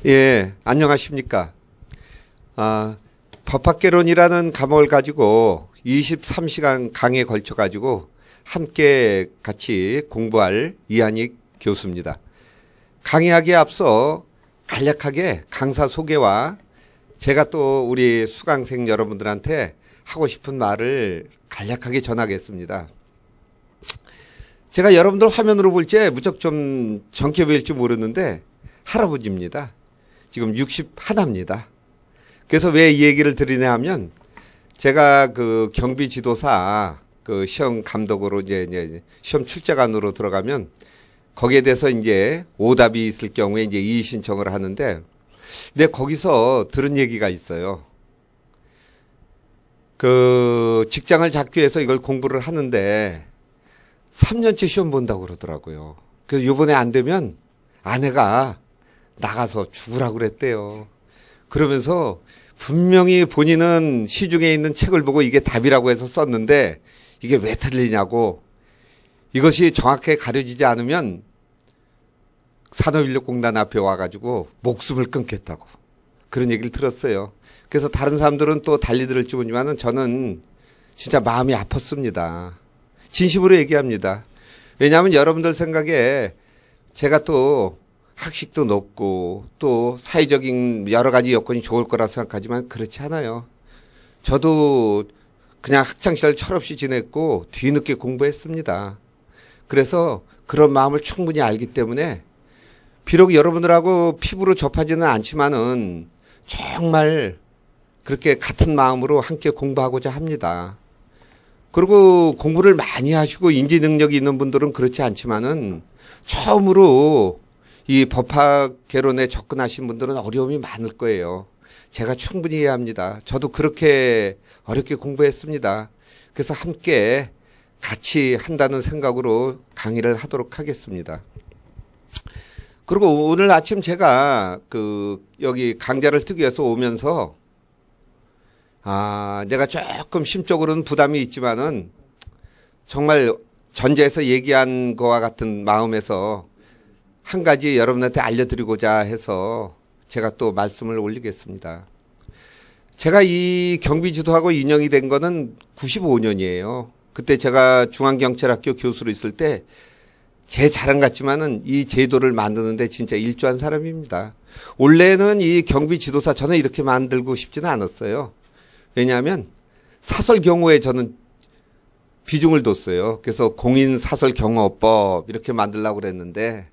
예, 안녕하십니까. 법학개론이라는 과목을 가지고 23시간 강의에 걸쳐 가지고 함께 같이 공부할 이한익 교수입니다. 강의하기에 앞서 간략하게 강사 소개와 제가 또 우리 수강생 여러분들한테 하고 싶은 말을 간략하게 전하겠습니다. 제가 여러분들 화면으로 볼 때 무척 좀 정해 보일지 모르는데 할아버지입니다. 지금 61입니다. 그래서 왜 이 얘기를 드리냐 하면 제가 그 경비 지도사 그 시험 감독으로 이제 시험 출제관으로 들어가면 거기에 대해서 이제 오답이 있을 경우에 이제 이의 신청을 하는데 근데 거기서 들은 얘기가 있어요. 그 직장을 잡기 위해서 이걸 공부를 하는데 3년째 시험 본다고 그러더라고요. 그래서 요번에 안 되면 아내가 나가서 죽으라고 그랬대요. 그러면서 분명히 본인은 시중에 있는 책을 보고 이게 답이라고 해서 썼는데 이게 왜 틀리냐고 이것이 정확하게 가려지지 않으면 산업인력공단 앞에 와가지고 목숨을 끊겠다고 그런 얘기를 들었어요. 그래서 다른 사람들은 또 달리 들을지 모르지만은 저는 진짜 마음이 아팠습니다. 진심으로 얘기합니다. 왜냐하면 여러분들 생각에 제가 또 학식도 높고 또 사회적인 여러 가지 여건이 좋을 거라 생각하지만 그렇지 않아요. 저도 그냥 학창시절 철없이 지냈고 뒤늦게 공부했습니다. 그래서 그런 마음을 충분히 알기 때문에 비록 여러분들하고 피부로 접하지는 않지만은 정말 그렇게 같은 마음으로 함께 공부하고자 합니다. 그리고 공부를 많이 하시고 인지 능력이 있는 분들은 그렇지 않지만은 처음으로 이 법학 개론에 접근하신 분들은 어려움이 많을 거예요. 제가 충분히 이해합니다. 저도 그렇게 어렵게 공부했습니다. 그래서 함께 같이 한다는 생각으로 강의를 하도록 하겠습니다. 그리고 오늘 아침 제가 그 여기 강좌를 듣기 위해서 오면서 내가 조금 심적으로는 부담이 있지만은 정말 전제에서 얘기한 거와 같은 마음에서 한 가지 여러분한테 알려드리고자 해서 제가 또 말씀을 올리겠습니다. 제가 이 경비지도하고 인연이 된 거는 95년이에요. 그때 제가 중앙경찰학교 교수로 있을 때 제 자랑 같지만은 이 제도를 만드는데 진짜 일조한 사람입니다. 원래는 이 경비지도사 저는 이렇게 만들고 싶지는 않았어요. 왜냐하면 사설 경호에 저는 비중을 뒀어요. 그래서 공인사설경호법 이렇게 만들려고 그랬는데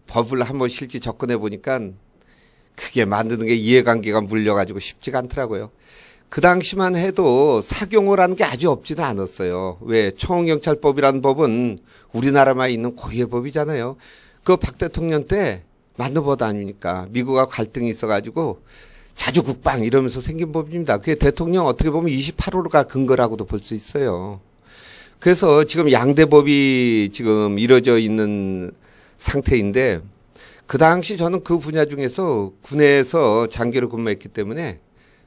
법을 한번 실제 접근해 보니까 그게 만드는 게 이해관계가 물려가지고 쉽지가 않더라고요. 그 당시만 해도 사경호라는 게 아주 없지는 않았어요. 왜 청원경찰법이라는 법은 우리나라만 있는 고유의 법이잖아요. 그 박 대통령 때 만든 법 아닙니까? 미국과 갈등이 있어가지고 자주국방 이러면서 생긴 법입니다. 그게 대통령 어떻게 보면 28호가 근거라고도 볼 수 있어요. 그래서 지금 양대법이 지금 이루어져 있는 상태인데 그 당시 저는 그 분야 중에서 군에서 장교로 근무했기 때문에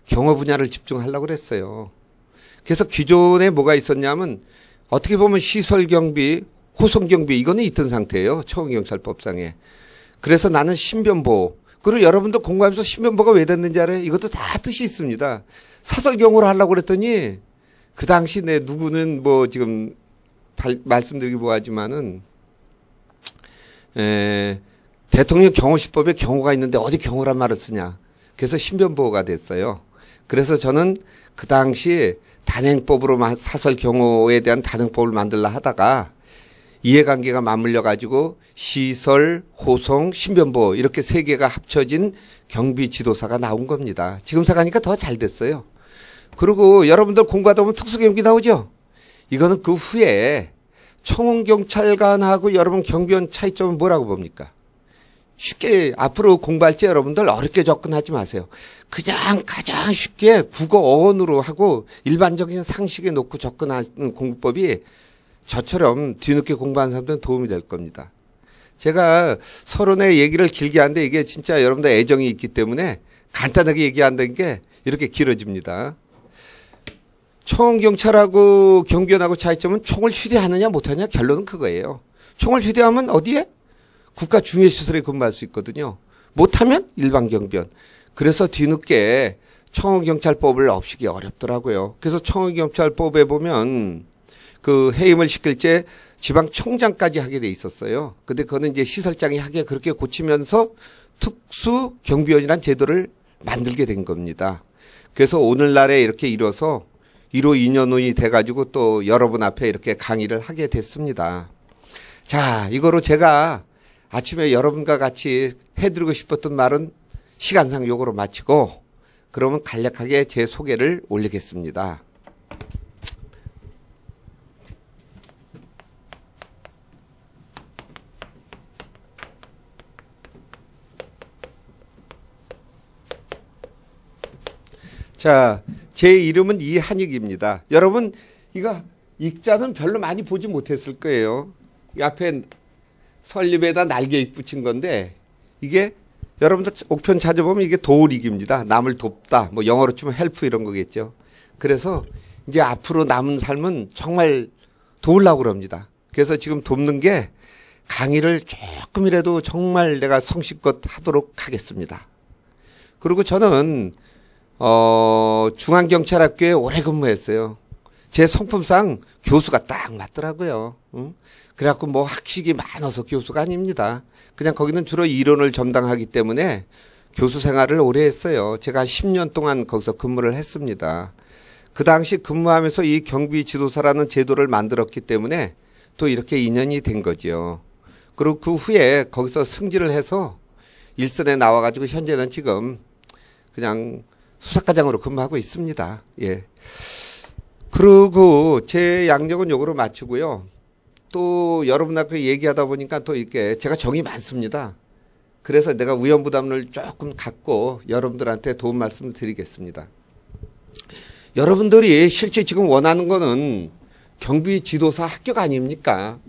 경호 분야를 집중하려고 그랬어요. 그래서 기존에 뭐가 있었냐면 어떻게 보면 시설경비, 호송경비 이거는 있던 상태예요. 청원경찰법상에. 그래서 나는 신변보호. 그리고 여러분들 공부하면서 신변보호가 왜 됐는지 알아요? 이것도 다 뜻이 있습니다. 사설경호를 하려고 그랬더니 그 당시 내 누구는 뭐 지금 말씀드리기 뭐하지만은 대통령 경호시법에 경호가 있는데 어디 경호란 말을 쓰냐. 그래서 신변보호가 됐어요. 그래서 저는 그 당시 단행법으로 사설 경호에 대한 단행법을 만들라 하다가 이해관계가 맞물려 가지고 시설, 호송, 신변보호 이렇게 세 개가 합쳐진 경비지도사가 나온 겁니다. 지금 생각하니까 더 잘 됐어요. 그리고 여러분들 공부하다 보면 특수경비 나오죠. 이거는 그 후에 청원경찰관하고 여러분 경비원 차이점은 뭐라고 봅니까? 쉽게 앞으로 공부할 때 여러분들 어렵게 접근하지 마세요. 그냥 가장 쉽게 국어 어원으로 하고 일반적인 상식에 놓고 접근하는 공부법이 저처럼 뒤늦게 공부하는 사람들은 도움이 될 겁니다. 제가 서론의 얘기를 길게 하는데 이게 진짜 여러분들 애정이 있기 때문에 간단하게 얘기한다는 게 이렇게 길어집니다. 청원경찰하고 경비원하고 차이점은 총을 휴대하느냐 못하느냐 결론은 그거예요. 총을 휴대하면 어디에? 국가 중요시설에 근무할 수 있거든요. 못하면 일반경비원. 그래서 뒤늦게 청원경찰법을 없애기 어렵더라고요. 그래서 청원경찰법에 보면 그 해임을 시킬 때 지방청장까지 하게 돼 있었어요. 근데 그거는 이제 시설장이 하게 그렇게 고치면서 특수경비원이라는 제도를 만들게 된 겁니다. 그래서 오늘날에 이렇게 이뤄서 1호 2년이 돼가지고 또 여러분 앞에 이렇게 강의를 하게 됐습니다. 자, 이거로 제가 아침에 여러분과 같이 해드리고 싶었던 말은 시간상 요거로 마치고 그러면 간략하게 제 소개를 올리겠습니다. 자, 제 이름은 이한익입니다. 여러분, 이거 익자는 별로 많이 보지 못했을 거예요. 이 앞에 설립에다 날개 붙인 건데, 이게 여러분들 옥편 찾아보면 이게 도울익입니다. 남을 돕다, 뭐 영어로 치면 헬프 이런 거겠죠. 그래서 이제 앞으로 남은 삶은 정말 도우려고 그럽니다. 그래서 지금 돕는 게 강의를 조금이라도 정말 내가 성실껏 하도록 하겠습니다. 그리고 저는 중앙경찰학교에 오래 근무했어요. 제 성품상 교수가 딱 맞더라고요. 응? 그래갖고 뭐 학식이 많아서 교수가 아닙니다. 그냥 거기는 주로 이론을 전담하기 때문에 교수 생활을 오래 했어요. 제가 10년 동안 거기서 근무를 했습니다. 그 당시 근무하면서 이 경비 지도사라는 제도를 만들었기 때문에 또 이렇게 인연이 된 거죠. 그리고 그 후에 거기서 승진을 해서 일선에 나와가지고 현재는 지금 그냥 수사과장으로 근무하고 있습니다. 예. 그리고 제 양력은 요거로 마치고요. 또 여러분하고 얘기하다 보니까 또 이렇게 제가 정이 많습니다. 그래서 내가 위험부담을 조금 갖고 여러분들한테 도움 말씀을 드리겠습니다. 여러분들이 실제 지금 원하는 거는 경비 지도사 합격 아닙니까?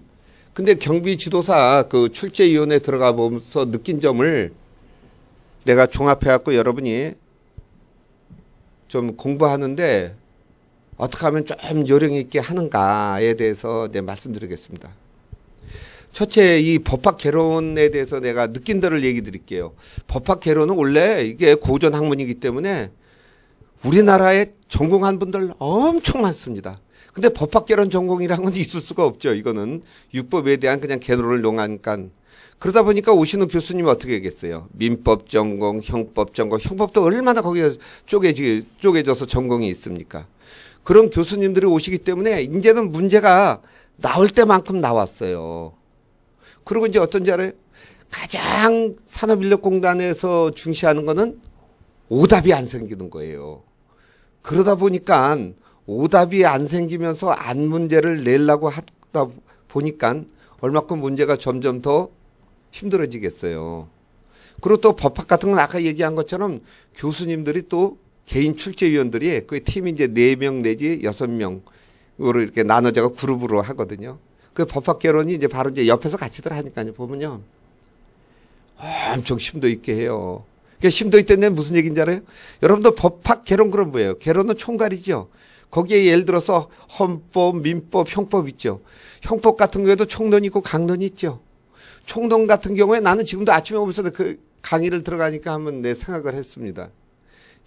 근데 경비 지도사 그 출제위원회 들어가 보면서 느낀 점을 내가 종합해갖고 여러분이 좀 공부하는데 어떻게 하면 좀 요령 있게 하는가에 대해서 말씀드리겠습니다. 첫째, 이 법학 개론에 대해서 내가 느낀 대로 얘기 드릴게요. 법학 개론은 원래 이게 고전 학문이기 때문에 우리나라에 전공한 분들 엄청 많습니다. 근데 법학 개론 전공이라는 건 있을 수가 없죠. 이거는 육법에 대한 그냥 개론을 농하니까. 그러다 보니까 오시는 교수님이 어떻게 하겠어요? 민법 전공, 형법 전공, 형법도 얼마나 거기에 쪼개져서 전공이 있습니까? 그런 교수님들이 오시기 때문에 이제는 문제가 나올 때만큼 나왔어요. 그리고 이제 어떤지 알아요? 가장 산업인력공단에서 중시하는 거는 오답이 안 생기는 거예요. 그러다 보니까 오답이 안 생기면서 안 문제를 내려고 하다 보니까 얼마큼 문제가 점점 더 힘들어지겠어요. 그리고 또 법학 같은 건 아까 얘기한 것처럼 교수님들이 또 개인 출제위원들이 그 팀이 이제 4명 내지 6명으로 이렇게 나눠져서 그룹으로 하거든요. 그 법학 개론이 이제 바로 이제 옆에서 같이들 하니까요. 보면요. 엄청 심도 있게 해요. 그러니까 심도 있다는 무슨 얘기인지 알아요? 여러분들 법학 개론 그럼 뭐예요? 개론은 총괄이죠. 거기에 예를 들어서 헌법, 민법, 형법 있죠. 형법 같은 경우에도 총론 있고 강론 있죠. 총론 같은 경우에 나는 지금도 아침에 오면서 그 강의를 들어가니까 한번 내 생각을 했습니다.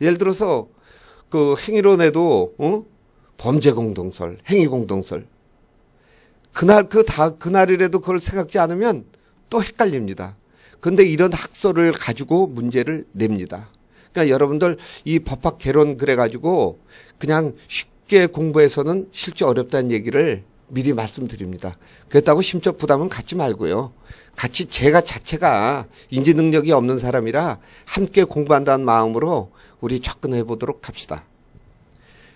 예를 들어서 그 행위론에도 범죄 공동설, 행위 공동설. 그날이라도 그걸 생각지 않으면 또 헷갈립니다. 근데 이런 학설을 가지고 문제를 냅니다. 그러니까 여러분들 이 법학 개론 그래가지고 그냥 쉽게 공부해서는 실제 어렵다는 얘기를 미리 말씀드립니다. 그렇다고 심적 부담은 갖지 말고요. 같이 제가 자체가 인지 능력이 없는 사람이라 함께 공부한다는 마음으로 우리 접근해 보도록 합시다.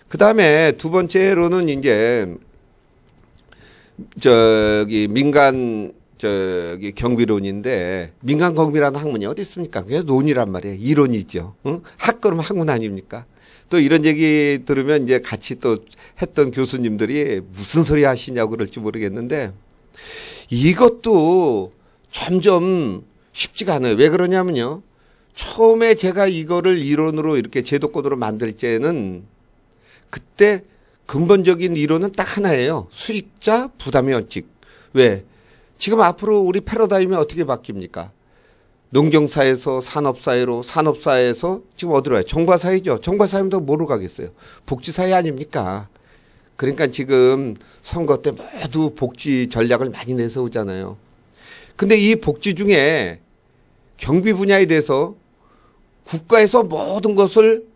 그 다음에 두 번째로는 이제 민간 경비론인데 민간 경비라는 학문이 어디 있습니까? 그게 논이란 말이에요. 이론이죠. 응? 학그럼 학문 아닙니까? 또 이런 얘기 들으면 이제 같이 또 했던 교수님들이 무슨 소리 하시냐고 그럴지 모르겠는데 이것도 점점 쉽지가 않아요. 왜 그러냐면요. 처음에 제가 이거를 이론으로 이렇게 제도권으로 만들 때는 그때 근본적인 이론은 딱 하나예요. 수익자 부담의 원칙. 왜? 지금 앞으로 우리 패러다임이 어떻게 바뀝니까? 농경사에서 산업사회로, 산업사회에서 지금 어디로 와요? 정과사회죠. 정과사회면 뭐로 가겠어요? 복지사회 아닙니까? 그러니까 지금 선거 때 모두 복지 전략을 많이 내세우잖아요. 근데 이 복지 중에 경비 분야에 대해서 국가에서 모든 것을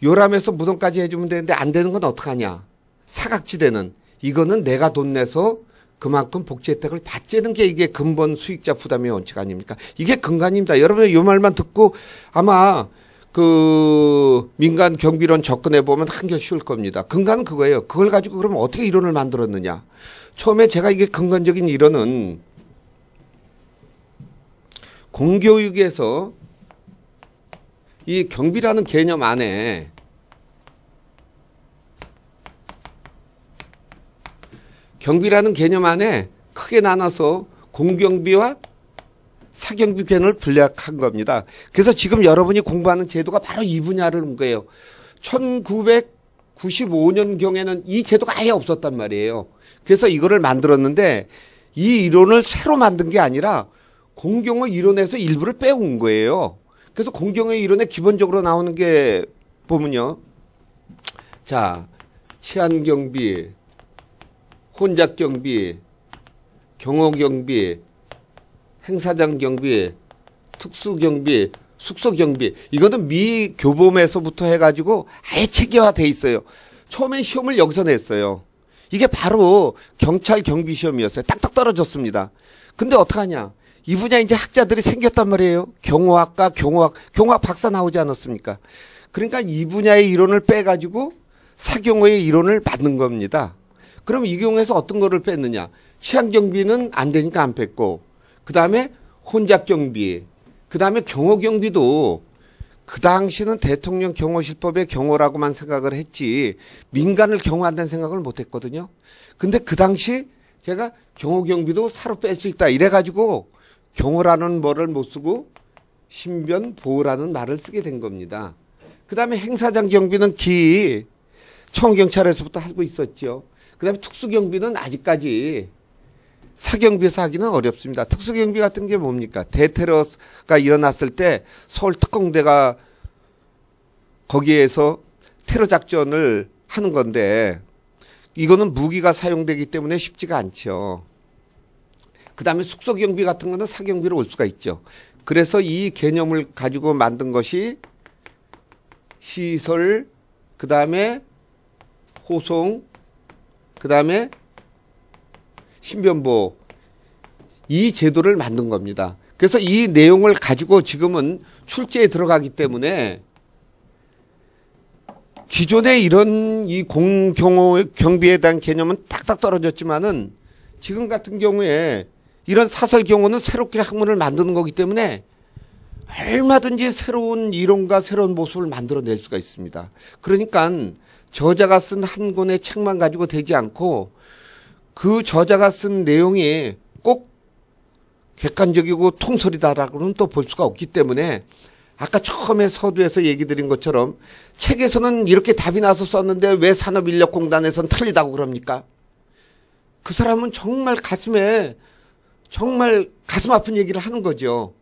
요람에서 무덤까지 해주면 되는데 안 되는 건 어떡하냐. 사각지대는 이거는 내가 돈 내서 그만큼 복지 혜택을 받자는 게 이게 근본 수익자 부담의 원칙 아닙니까? 이게 근간입니다. 여러분 이 말만 듣고 아마 그 민간 경비론 접근해 보면 한결 쉬울 겁니다. 근간은 그거예요. 그걸 가지고 그러면 어떻게 이론을 만들었느냐. 처음에 제가 이게 근간적인 이론은 공교육에서 이 경비라는 개념 안에 크게 나눠서 공경비와 사경비 개념을 분략한 겁니다. 그래서 지금 여러분이 공부하는 제도가 바로 이 분야를 온 거예요. 1995년경에는 이 제도가 아예 없었단 말이에요. 그래서 이거를 만들었는데 이 이론을 새로 만든 게 아니라 공경의 이론에서 일부를 빼온 거예요. 그래서 공경의 이론에 기본적으로 나오는 게 보면요. 자, 치안경비, 혼잡경비, 경호경비, 행사장 경비, 특수경비, 숙소경비. 이거는 미교범에서부터 해가지고 아예 체계화돼 있어요. 처음엔 시험을 여기서 냈어요. 이게 바로 경찰 경비 시험이었어요. 딱딱 떨어졌습니다. 근데 어떡하냐. 이 분야 이제 학자들이 생겼단 말이에요. 경호학과, 경호학 박사 나오지 않았습니까? 그러니까 이 분야의 이론을 빼가지고 사경호의 이론을 받는 겁니다. 그럼 이 경우에서 어떤 거를 뺐느냐. 치안경비는 안 되니까 안 뺐고, 그 다음에 혼잡경비, 그 다음에 경호경비도 그 당시는 대통령 경호실법의 경호라고만 생각을 했지 민간을 경호한다는 생각을 못 했거든요. 근데 그 당시 제가 경호경비도 사로 뺄 수 있다 이래가지고 경호라는 뭐를 못 쓰고 신변보호라는 말을 쓰게 된 겁니다. 그 다음에 행사장 경비는 청경찰에서부터 하고 있었죠. 그 다음에 특수경비는 아직까지 사경비에서 하기는 어렵습니다. 특수경비 같은 게 뭡니까? 대테러가 일어났을 때 서울 특공대가 거기에서 테러 작전을 하는 건데 이거는 무기가 사용되기 때문에 쉽지가 않죠. 그 다음에 숙소경비 같은 거는 사경비로 올 수가 있죠. 그래서 이 개념을 가지고 만든 것이 시설, 그 다음에 호송, 그 다음에 신변보호 이 제도를 만든 겁니다. 그래서 이 내용을 가지고 지금은 출제에 들어가기 때문에 기존에 이런 이 공경호 경비에 대한 개념은 딱딱 떨어졌지만은 지금 같은 경우에 이런 사설 경호는 새롭게 학문을 만드는 거기 때문에 얼마든지 새로운 이론과 새로운 모습을 만들어낼 수가 있습니다. 그러니까 저자가 쓴 한 권의 책만 가지고 되지 않고 그 저자가 쓴 내용이 꼭 객관적이고 통설이다라고는 또 볼 수가 없기 때문에 아까 처음에 서두에서 얘기 드린 것처럼 책에서는 이렇게 답이 나서 썼는데 왜 산업인력공단에서는 틀리다고 그럽니까? 그 사람은 정말 가슴 아픈 얘기를 하는 거죠.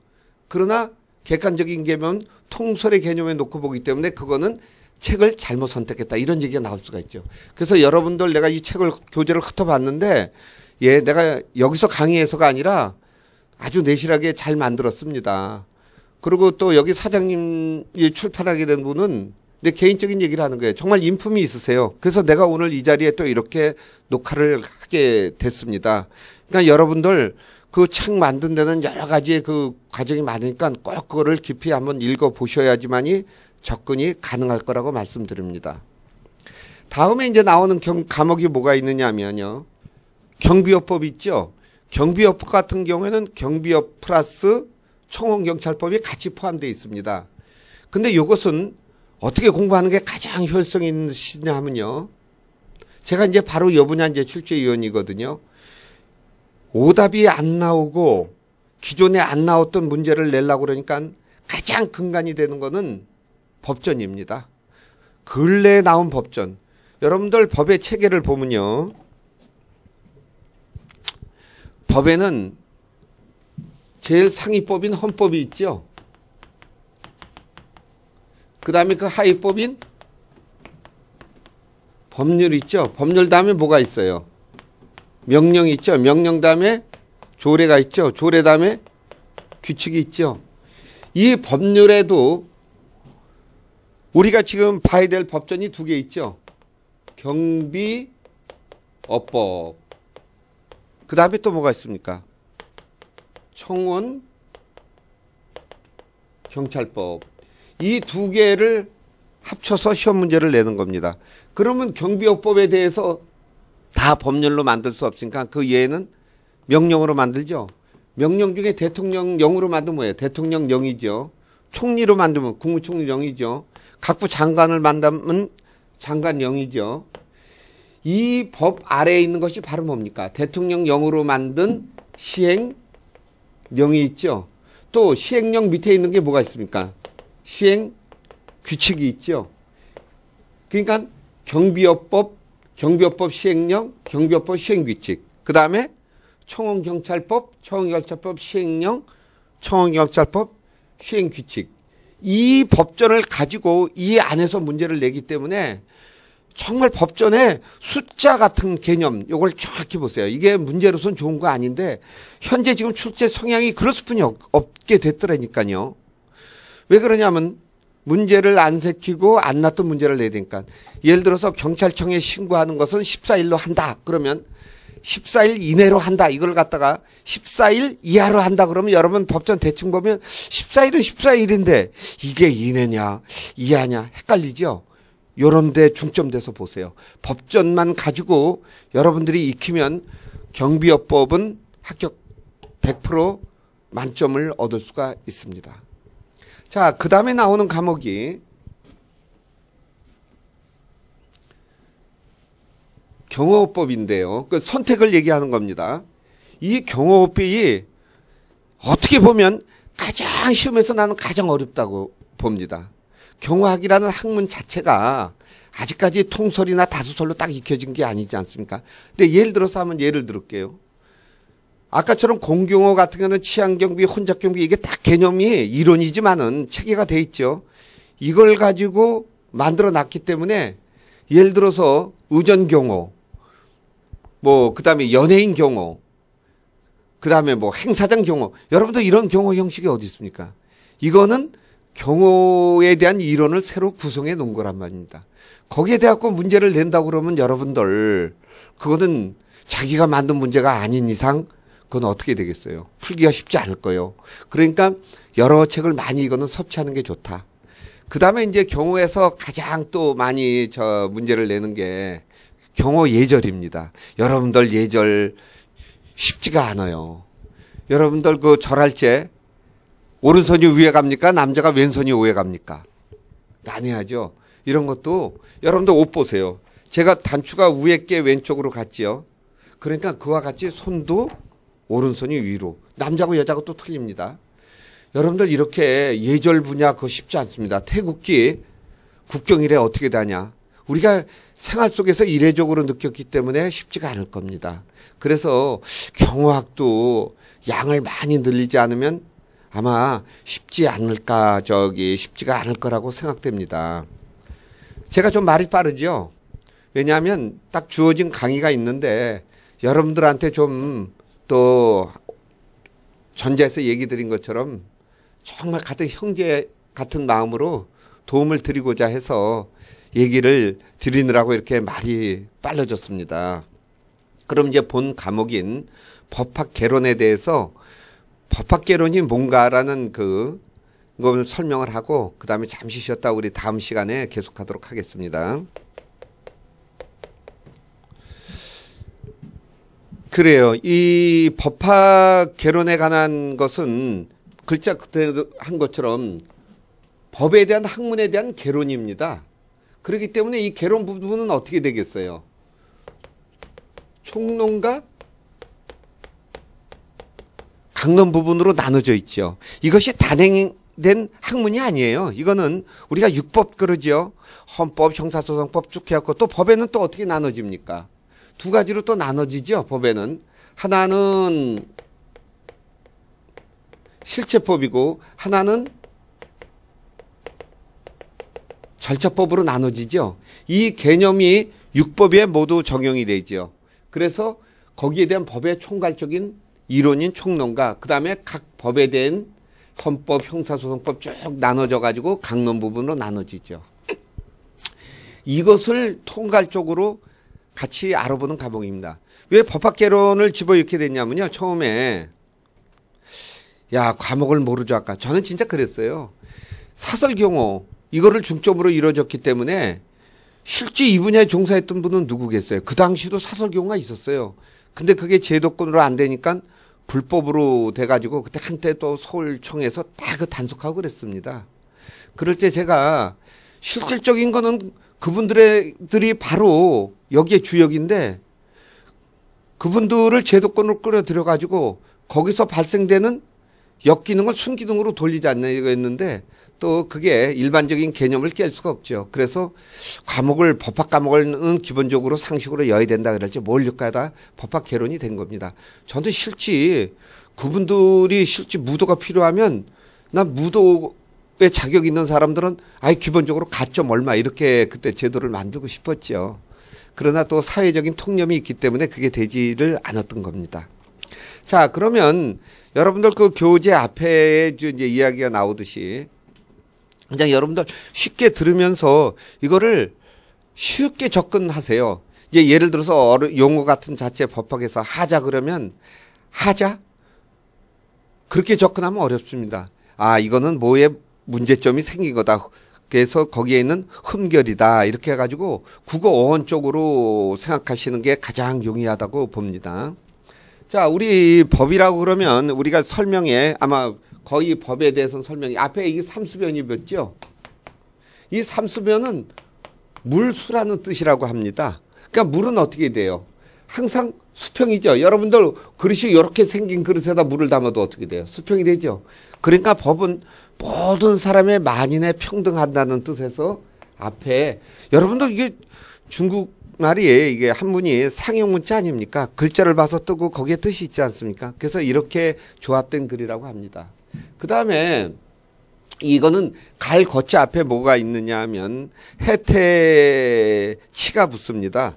그러나 객관적인 개념은 통설의 개념에 놓고 보기 때문에 그거는 책을 잘못 선택했다 이런 얘기가 나올 수가 있죠. 그래서 여러분들 내가 이 책을 교재를 흩어봤는데 내가 여기서 강의해서가 아니라 아주 내실하게 잘 만들었습니다. 그리고 또 여기 사장님이 출판하게 된 분은 내 개인적인 얘기를 하는 거예요. 정말 인품이 있으세요. 그래서 내가 오늘 이 자리에 또 이렇게 녹화를 하게 됐습니다. 그러니까 여러분들 그 책 만든 데는 여러 가지의 그 과정이 많으니까 꼭 그거를 깊이 한번 읽어보셔야지만이 접근이 가능할 거라고 말씀드립니다. 다음에 이제 나오는 과목이 뭐가 있느냐면요. 경비업법 있죠. 경비업법 같은 경우에는 경비업 플러스 청원경찰법이 같이 포함되어 있습니다. 근데 이것은 어떻게 공부하는 게 가장 효율성이 있느냐 하면요. 제가 이제 바로 이 분야 이제 출제위원이거든요. 오답이 안 나오고 기존에 안 나왔던 문제를 내려고 그러니까 가장 근간이 되는 거는 법전입니다. 근래에 나온 법전. 여러분들 법의 체계를 보면요. 법에는 제일 상위법인 헌법이 있죠. 그 다음에 그 하위법인 법률 있죠. 법률 다음에 뭐가 있어요? 명령이 있죠. 명령 다음에 조례가 있죠. 조례 다음에 규칙이 있죠. 이 법률에도 우리가 지금 봐야 될 법전이 두 개 있죠. 경비어법. 그 다음에 또 뭐가 있습니까? 청원 경찰법. 이 두 개를 합쳐서 시험 문제를 내는 겁니다. 그러면 경비어법에 대해서 다 법률로 만들 수 없으니까 그 예에는 명령으로 만들죠. 명령 중에 대통령령으로 만들면 뭐예요? 대통령령이죠. 총리로 만들면 국무총리령이죠. 각부 장관을 만들면 장관령이죠. 이 법 아래에 있는 것이 바로 뭡니까? 대통령령으로 만든 시행령이 있죠. 또 시행령 밑에 있는 게 뭐가 있습니까? 시행 규칙이 있죠. 그러니까 경비어법 시행령, 경비어법 시행규칙. 그 다음에 청원경찰법 시행령, 청원경찰법 시행규칙. 이 법전을 가지고 이 안에서 문제를 내기 때문에 정말 법전에 숫자 같은 개념, 이걸 정확히 보세요. 이게 문제로선 좋은 거 아닌데 현재 지금 출제 성향이 그럴 수뿐이 없게 됐더라니까요. 왜 그러냐면 문제를 안 새기고 안 놨던 문제를 내야 되니까. 예를 들어서 경찰청에 신고하는 것은 14일로 한다. 그러면 14일 이내로 한다. 이걸 갖다가 14일 이하로 한다. 그러면 여러분 법전 대충 보면 14일은 14일인데 이게 이내냐 이하냐 헷갈리죠. 요런 데 중점돼서 보세요. 법전만 가지고 여러분들이 익히면 경비어법은 합격 100% 만점을 얻을 수가 있습니다. 자, 그 다음에 나오는 과목이 경호법인데요. 그 선택을 얘기하는 겁니다. 이 경호법이 어떻게 보면 가장 시험에서 나는 가장 어렵다고 봅니다. 경호학이라는 학문 자체가 아직까지 통설이나 다수설로 딱 익혀진 게 아니지 않습니까? 근데 예를 들어서 한번 예를 들을게요. 아까처럼 공경호 같은 경우는 치안경비, 혼잡경비 이게 딱 개념이 이론이지만은 체계가 돼 있죠. 이걸 가지고 만들어 놨기 때문에 예를 들어서 의전경호, 뭐 그다음에 연예인 경호, 그다음에 뭐 행사장 경호. 여러분들 이런 경호 형식이 어디 있습니까? 이거는 경호에 대한 이론을 새로 구성해 놓은 거란 말입니다. 거기에 대해 갖고 문제를 낸다고 그러면 여러분들 그거는 자기가 만든 문제가 아닌 이상 그건 어떻게 되겠어요? 풀기가 쉽지 않을 거예요. 그러니까 여러 책을 많이 이거는 섭취하는 게 좋다. 그 다음에 이제 경호에서 가장 또 많이 문제를 내는 게 경호 예절입니다. 여러분들 예절 쉽지가 않아요. 여러분들 그 절할 때 오른손이 위에 갑니까? 남자가 왼손이 위에 갑니까? 난해하죠. 이런 것도 여러분들 옷 보세요. 제가 단추가 위에 게 왼쪽으로 갔지요. 그러니까 그와 같이 손도 오른손이 위로. 남자고 여자고 또 틀립니다. 여러분들 이렇게 예절 분야 그거 쉽지 않습니다. 태극기 국경일에 어떻게 다냐. 우리가 생활 속에서 이례적으로 느꼈기 때문에 쉽지가 않을 겁니다. 그래서 경호학도 양을 많이 늘리지 않으면 아마 쉽지 않을까, 쉽지가 않을 거라고 생각됩니다. 제가 좀 말이 빠르죠? 왜냐하면 딱 주어진 강의가 있는데 여러분들한테 좀 또 전자에서 얘기 드린 것처럼 정말 같은 형제 같은 마음으로 도움을 드리고자 해서 얘기를 드리느라고 이렇게 말이 빨라졌습니다. 그럼 이제 본 과목인 법학 개론에 대해서 법학 개론이 뭔가라는 그걸 설명을 하고 그 다음에 잠시 쉬었다 우리 다음 시간에 계속하도록 하겠습니다. 그래요. 이 법학 개론에 관한 것은 글자 그대로 한 것처럼 법에 대한 학문에 대한 개론입니다. 그렇기 때문에 이 개론 부분은 어떻게 되겠어요? 총론과 강론 부분으로 나눠져 있죠. 이것이 단행된 학문이 아니에요. 이거는 우리가 육법 그러죠. 헌법, 형사소송법 쭉 해갖고 또 법에는 또 어떻게 나눠집니까? 두 가지로 또 나눠지죠. 법에는. 하나는 실체법이고 하나는 절차법으로 나눠지죠. 이 개념이 육법에 모두 적용이 되죠. 그래서 거기에 대한 법의 총괄적인 이론인 총론과 그 다음에 각 법에 대한 헌법, 형사소송법 쭉 나눠져 가지고 강론 부분으로 나눠지죠. 이것을 통괄적으로 같이 알아보는 과목입니다. 왜 법학개론을 집어넣게 됐냐면요. 처음에 야 과목을 모르죠 아까. 저는 진짜 그랬어요. 사설경호 이거를 중점으로 이루어졌기 때문에 실제 이 분야에 종사했던 분은 누구겠어요. 그 당시도 사설경호가 있었어요. 근데 그게 제도권으로 안 되니까 불법으로 돼가지고 그때 한때 또 서울청에서 다 그 단속하고 그랬습니다. 그럴 때 제가 실질적인 거는 그분들이 바로 여기에 주역인데 그분들을 제도권으로 끌어들여가지고 거기서 발생되는 역기능을 순기능으로 돌리지 않느냐고 했는데 또 그게 일반적인 개념을 깰 수가 없죠. 그래서 과목을 법학 과목은 기본적으로 상식으로 여야 된다 그럴지 모르겠다 법학 개론이 된 겁니다. 저는 실제 그분들이 실제 무도가 필요하면 난 무도에 자격 있는 사람들은 아예 기본적으로 가점 얼마 이렇게 그때 제도를 만들고 싶었죠. 그러나 또 사회적인 통념이 있기 때문에 그게 되지를 않았던 겁니다. 자, 그러면 여러분들 그 교재 앞에 이제 이야기가 나오듯이 그냥 여러분들 쉽게 들으면서 이거를 쉽게 접근하세요. 이제 예를 들어서 용어 같은 자체 법학에서 하자 그러면 하자? 그렇게 접근하면 어렵습니다. 아, 이거는 뭐에 문제점이 생긴 거다. 그래서 거기에 있는 흠결이다. 이렇게 해가지고 국어 어원 쪽으로 생각하시는 게 가장 용이하다고 봅니다. 자, 우리 법이라고 그러면 우리가 설명에 아마 거의 법에 대해서는 설명이 앞에 이게 삼수변이 몇 죠? 이 삼수변은 물수라는 뜻이라고 합니다. 그러니까 물은 어떻게 돼요? 항상 수평이죠. 여러분들 그릇이 이렇게 생긴 그릇에다 물을 담아도 어떻게 돼요? 수평이 되죠. 그러니까 법은 모든 사람의 만인에 평등한다는 뜻에서 앞에 여러분들 이게 중국 말이 이게 한문이 상용문자 아닙니까? 글자를 봐서 뜨고 거기에 뜻이 있지 않습니까? 그래서 이렇게 조합된 글이라고 합니다. 그 다음에 이거는 갈 거자 앞에 뭐가 있느냐 하면 해태치가 붙습니다.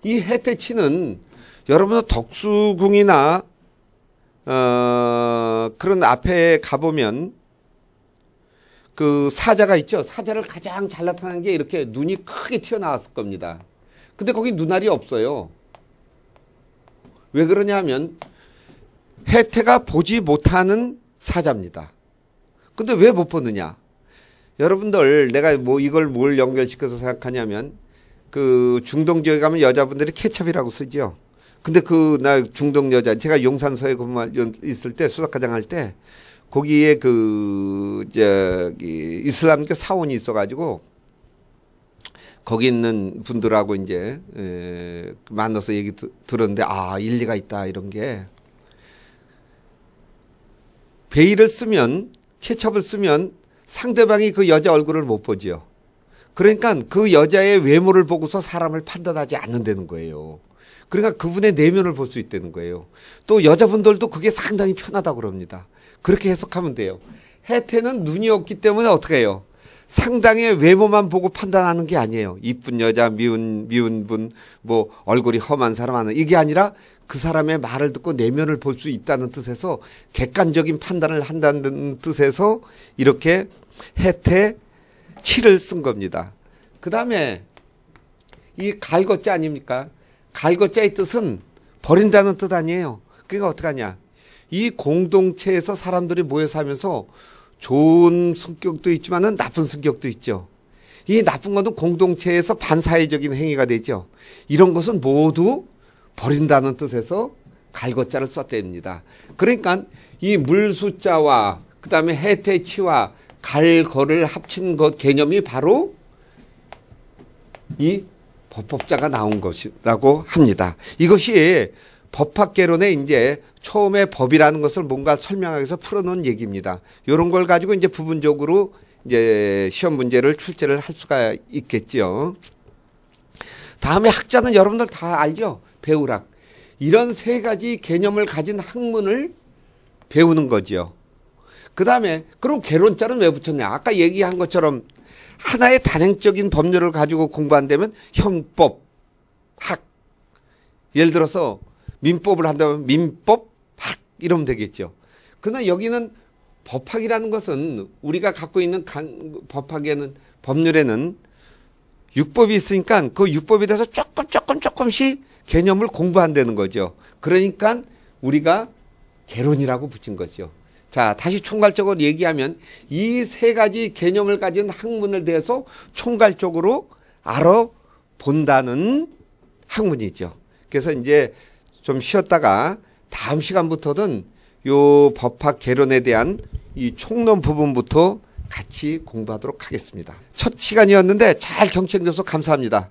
이 해태치는 여러분 덕수궁이나 그런 앞에 가보면 그 사자가 있죠. 사자를 가장 잘 나타나는 게 이렇게 눈이 크게 튀어나왔을 겁니다. 근데 거기 눈알이 없어요. 왜 그러냐 하면 해태가 보지 못하는 사자입니다. 근데 왜 못 보느냐? 여러분들 내가 뭐 이걸 뭘 연결시켜서 생각하냐면 그 중동 지역에 가면 여자분들이 케첩이라고 쓰죠. 근데 나 중동 여자 제가 용산서에 있을 때 수사과장 할 때 거기에 이슬람교 사원이 있어가지고 거기 있는 분들하고 이제 만나서 얘기 들었는데 아 일리가 있다 이런 게 베일을 쓰면 케첩을 쓰면 상대방이 그 여자 얼굴을 못 보지요. 그러니까 그 여자의 외모를 보고서 사람을 판단하지 않는다는 거예요. 그러니까 그분의 내면을 볼 수 있다는 거예요. 또 여자분들도 그게 상당히 편하다고 그럽니다. 그렇게 해석하면 돼요. 해태는 눈이 없기 때문에 어떻게 해요? 상당의 외모만 보고 판단하는 게 아니에요. 이쁜 여자, 미운 분, 뭐 얼굴이 험한 사람 하는 이게 아니라 그 사람의 말을 듣고 내면을 볼 수 있다는 뜻에서 객관적인 판단을 한다는 뜻에서 이렇게 해태 치를 쓴 겁니다. 그 다음에 이 갈거자 아닙니까? 갈거자의 뜻은 버린다는 뜻 아니에요. 그러니까 어떡하냐. 이 공동체에서 사람들이 모여 살면서 좋은 성격도 있지만은 나쁜 성격도 있죠. 이 나쁜 것은 공동체에서 반사회적인 행위가 되죠. 이런 것은 모두 버린다는 뜻에서 갈거자를 썼답니다. 그러니까 이 물수자와 그 다음에 해태치와 갈거를 합친 것 개념이 바로 이 법법자가 나온 것이라고 합니다. 이것이 법학개론에 이제 처음에 법이라는 것을 뭔가 설명하기 위해서 풀어놓은 얘기입니다. 이런 걸 가지고 이제 부분적으로 이제 시험 문제를 출제를 할 수가 있겠죠. 다음에 학자는 여러분들 다 알죠? 배우락. 이런 세 가지 개념을 가진 학문을 배우는 거지요. 그 다음에 그럼 개론자는 왜 붙였냐? 아까 얘기한 것처럼 하나의 단행적인 법률을 가지고 공부한다면 형법, 학. 예를 들어서 민법을 한다면 민법, 학 이러면 되겠죠. 그러나 여기는 법학이라는 것은 우리가 갖고 있는 법학에는 법률에는 율법이 있으니까 그 율법에 대해서 조금씩 개념을 공부한다는 거죠. 그러니까 우리가 개론이라고 붙인 거죠. 자, 다시 총괄적으로 얘기하면 이 세 가지 개념을 가진 학문을 대해서 총괄적으로 알아본다는 학문이죠. 그래서 이제 좀 쉬었다가 다음 시간부터는 요 법학 개론에 대한 이 총론 부분부터 같이 공부하도록 하겠습니다. 첫 시간이었는데 잘 경청해주셔서 감사합니다.